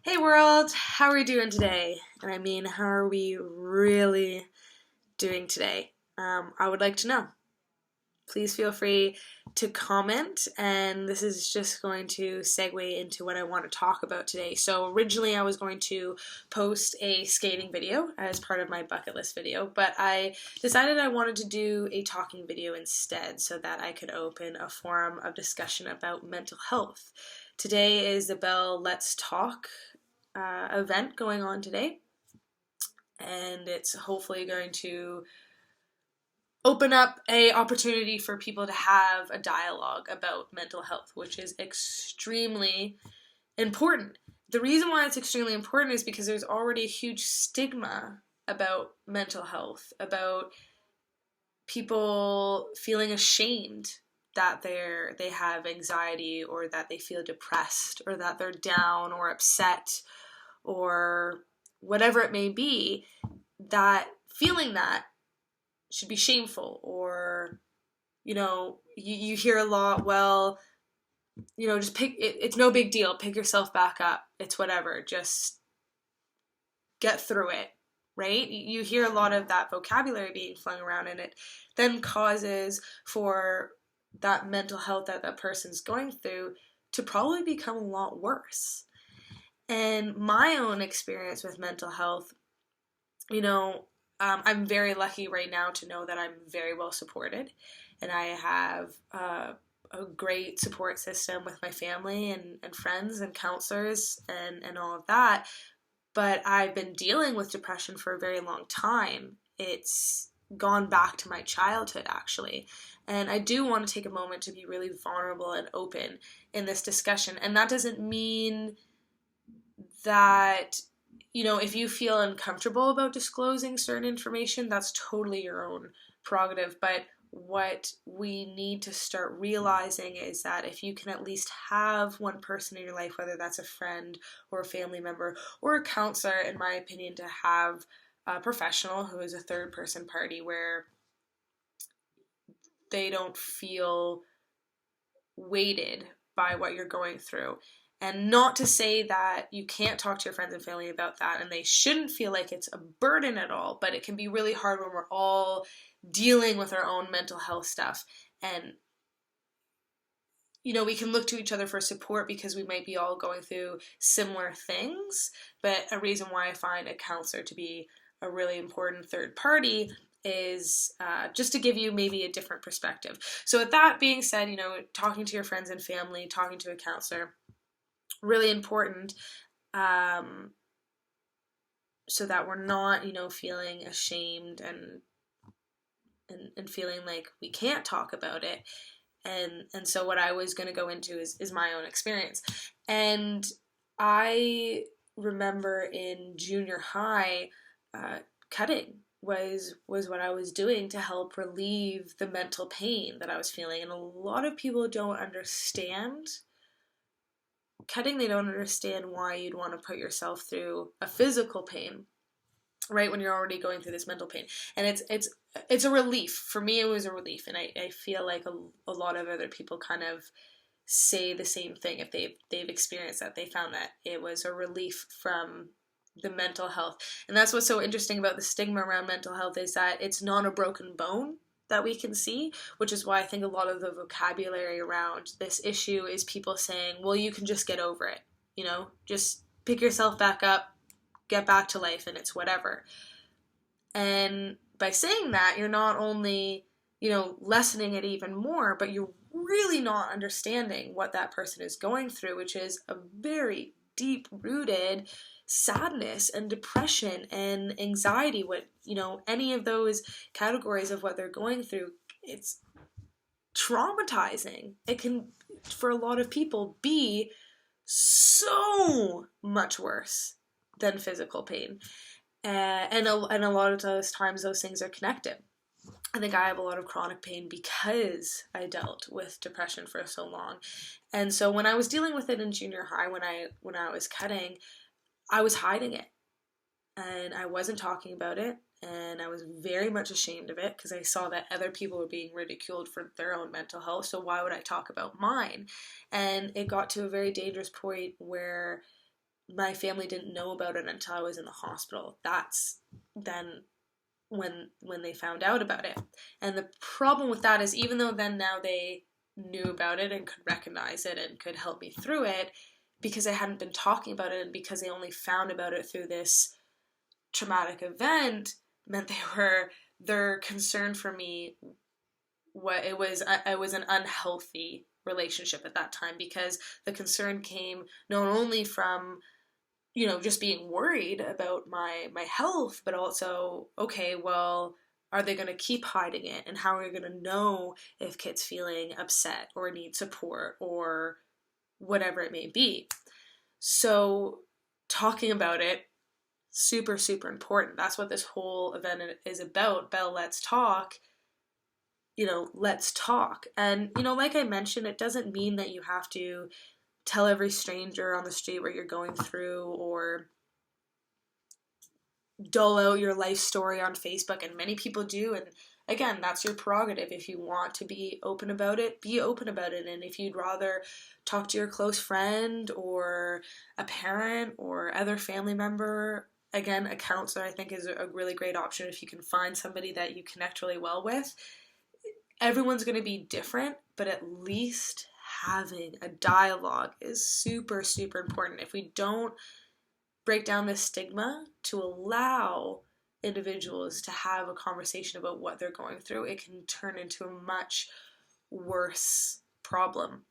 Hey world, how are we doing today? And I mean, how are we really doing today? I would like to know. Please feel free to comment, and this is just going to segue into what I want to talk about today. So originally I was going to post a skating video as part of my bucket list video, but I decided I wanted to do a talking video instead so that I could open a forum of discussion about mental health. Today is the Bell Let's Talk event going on today, and it's hopefully going to open up a opportunity for people to have a dialogue about mental health, which is extremely important. The reason why it's extremely important is because there's already a huge stigma about mental health, about people feeling ashamed that they have anxiety, or that they feel depressed, or that they're down or upset, or whatever it may be, that feeling that should be shameful. Or you hear a lot, well, just pick it's no big deal, pick yourself back up, it's whatever, just get through it, right? You hear a lot of that vocabulary being flung around, and it then causes for that mental health that that person's going through to probably become a lot worse. And my own experience with mental health, I'm very lucky right now to know that I'm very well supported, and I have a great support system with my family and friends and counselors and all of that. But I've been dealing with depression for a very long time. It's gone back to my childhood, actually. And I do want to take a moment to be really vulnerable and open in this discussion. And that doesn't mean that, if you feel uncomfortable about disclosing certain information, that's totally your own prerogative. But what we need to start realizing is that if you can at least have one person in your life, whether that's a friend or a family member or a counselor, in my opinion, to have a professional who is a third person party where they don't feel weighted by what you're going through. And not to say that you can't talk to your friends and family about that, and they shouldn't feel like it's a burden at all, but it can be really hard when we're all dealing with our own mental health stuff. And, we can look to each other for support because we might be all going through similar things. But a reason why I find a counselor to be a really important third party is just to give you maybe a different perspective. So with that being said, talking to your friends and family, talking to a counselor, really important, so that we're not, feeling ashamed and feeling like we can't talk about it. And so what I was going to go into is my own experience. And I remember in junior high, cutting was what I was doing to help relieve the mental pain that I was feeling. And a lot of people don't understand cutting. They don't understand why you'd want to put yourself through a physical pain right when you're already going through this mental pain. And it's a relief. For me, it was a relief, and I feel like a lot of other people kind of say the same thing. If they've experienced that, they found that it was a relief from the mental health. And that's what's so interesting about the stigma around mental health, is that it's not a broken bone that we can see, which is why I think a lot of the vocabulary around this issue is people saying, well, you can just get over it, just pick yourself back up, get back to life, and it's whatever. And by saying that, you're not only, lessening it even more, but you're really not understanding what that person is going through, which is a very deep-rooted sadness and depression and anxiety. What, any of those categories of what they're going through, it's traumatizing. It can, for a lot of people, be so much worse than physical pain. And a lot of those times, those things are connected. I think I have a lot of chronic pain because I dealt with depression for so long. And so when I was dealing with it in junior high, when I was cutting, I was hiding it. And I wasn't talking about it. And I was very much ashamed of it because I saw that other people were being ridiculed for their own mental health. So why would I talk about mine? And it got to a very dangerous point where my family didn't know about it until I was in the hospital. That's then when they found out about it. And the problem with that is, even though then now they knew about it and could recognize it and could help me through it, because I hadn't been talking about it and because they only found about it through this traumatic event, meant their concern for me, it was an unhealthy relationship at that time, because the concern came not only from, just being worried about my health, but also, okay, well, are they going to keep hiding it? And how are we going to know if Kit's feeling upset or need support or whatever it may be? So talking about it, super, super important. That's what this whole event is about. Belle, let's talk. Let's talk. And, like I mentioned, it doesn't mean that you have to tell every stranger on the street what you're going through, or dole out your life story on Facebook, and many people do, and again, that's your prerogative. If you want to be open about it, be open about it. And if you'd rather talk to your close friend or a parent or other family member, again, a counselor I think is a really great option if you can find somebody that you connect really well with. Everyone's going to be different, but at least having a dialogue is super, super important. If we don't break down this stigma to allow individuals to have a conversation about what they're going through, it can turn into a much worse problem.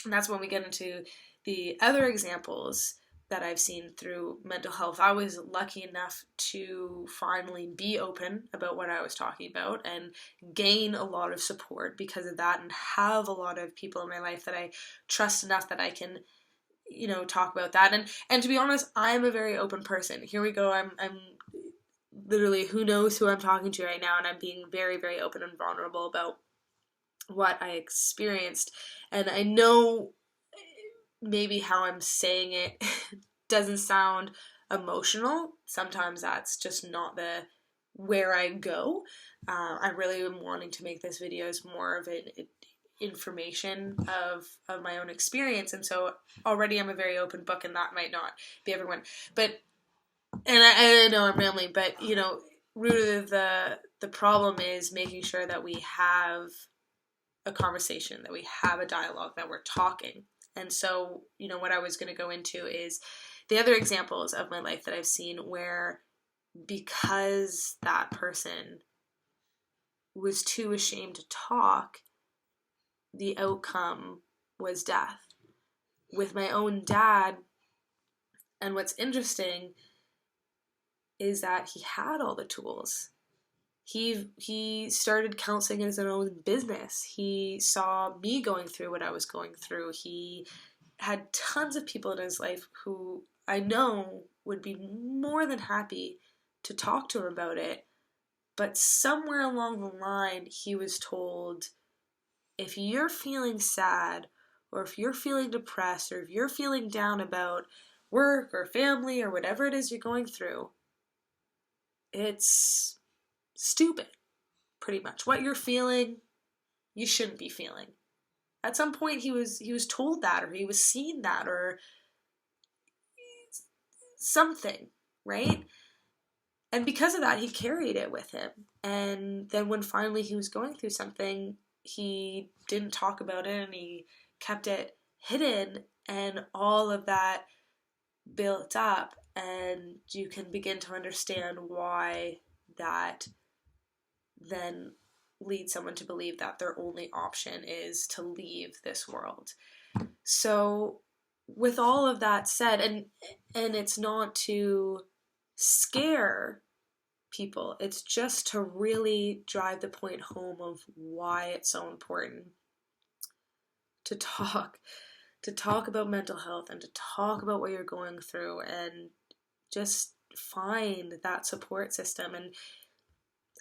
And that's when we get into the other examples that I've seen through mental health. I was lucky enough to finally be open about what I was talking about and gain a lot of support because of that, and have a lot of people in my life that I trust enough that I can talk about that. And to be honest, I'm a very open person. Here we go. I'm literally, who knows who I'm talking to right now, and I'm being very, very open and vulnerable about what I experienced. And I know maybe how I'm saying it doesn't sound emotional. Sometimes that's just not where I go. I really am wanting to make this video as more of an information of my own experience, and so already I'm a very open book, and that might not be everyone, but and I know I'm rambling, but root of the problem is making sure that we have a conversation, that we have a dialogue, that we're talking. And so what I was going to go into is the other examples of my life that I've seen where, because that person was too ashamed to talk, the outcome was death. With my own dad, and what's interesting is that he had all the tools. He started counseling in his own business. He saw me going through what I was going through. He had tons of people in his life who I know would be more than happy to talk to him about it. But somewhere along the line, he was told, if you're feeling sad, or if you're feeling depressed, or if you're feeling down about work or family or whatever it is you're going through, it's stupid, pretty much. What you're feeling, you shouldn't be feeling. At some point he was told that, or he was seen that, or something, right? And because of that, he carried it with him. And then when finally he was going through something, he didn't talk about it, and he kept it hidden, and all of that built up, and you can begin to understand why that then leads someone to believe that their only option is to leave this world. So with all of that said, and it's not to scare people, it's just to really drive the point home of why it's so important to talk about mental health, and to talk about what you're going through, and just find that support system. And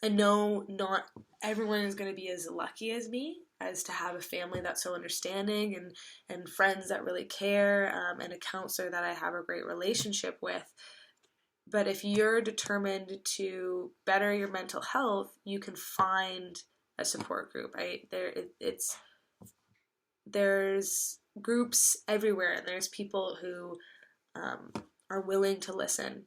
I know not everyone is going to be as lucky as me as to have a family that's so understanding, and friends that really care, and a counselor that I have a great relationship with. But if you're determined to better your mental health, you can find a support group. There's groups everywhere, and there's people who are willing to listen.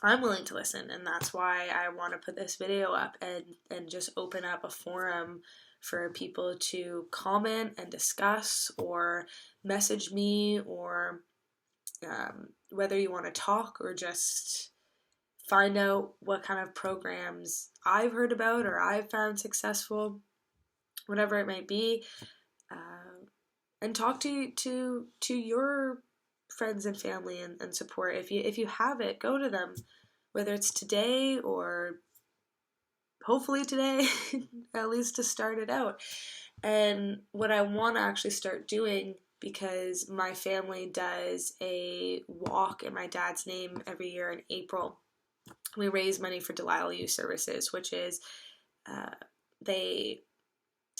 I'm willing to listen, and that's why I want to put this video up and just open up a forum for people to comment and discuss or message me, or whether you want to talk or just find out what kind of programs I've heard about or I've found successful, whatever it might be, and talk to your friends and family and support. If you have it, go to them, whether it's today or hopefully today, at least to start it out. And what I want to actually start doing, because my family does a walk in my dad's name every year in April. We raise money for lieu services, which is they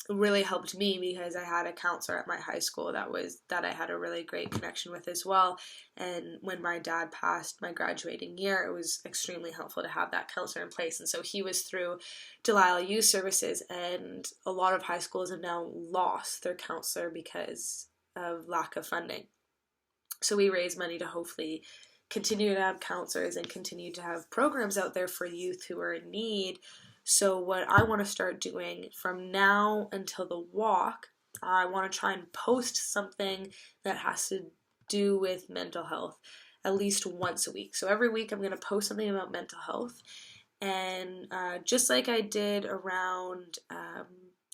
really helped me because I had a counselor at my high school that I had a really great connection with as well. And when my dad passed my graduating year, it was extremely helpful to have that counselor in place. And so he was through lieu services, and a lot of high schools have now lost their counselor because of lack of funding. So we raise money to hopefully continue to have counselors and continue to have programs out there for youth who are in need. So what I want to start doing from now until the walk, I want to try and post something that has to do with mental health at least once a week. So every week I'm going to post something about mental health. And just like I did around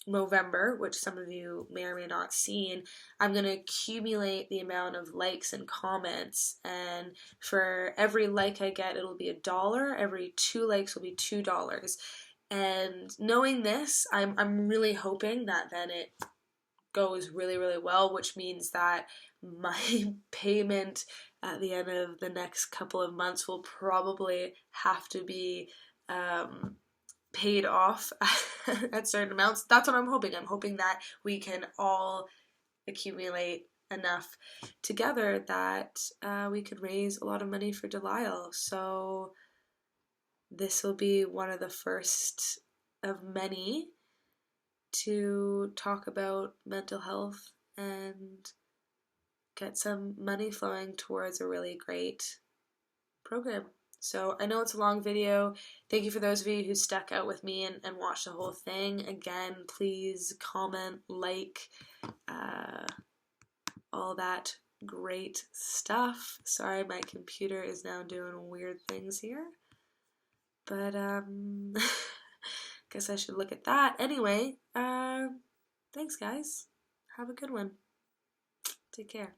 November, which some of you may or may not seen, I'm going to accumulate the amount of likes and comments, and for every like I get, it'll be $1. Every 2 likes will be $2. And knowing this, I'm really hoping that then it goes really, really well, which means that my payment at the end of the next couple of months will probably have to be paid off at certain amounts. That's what I'm hoping. I'm hoping that we can all accumulate enough together that we could raise a lot of money for Delisle. So this will be one of the first of many to talk about mental health and get some money flowing towards a really great program. So I know it's a long video. Thank you for those of you who stuck out with me and watched the whole thing. Again, please comment, like, all that great stuff. Sorry, my computer is now doing weird things here. But guess I should look at that. Anyway, thanks guys. Have a good one. Take care.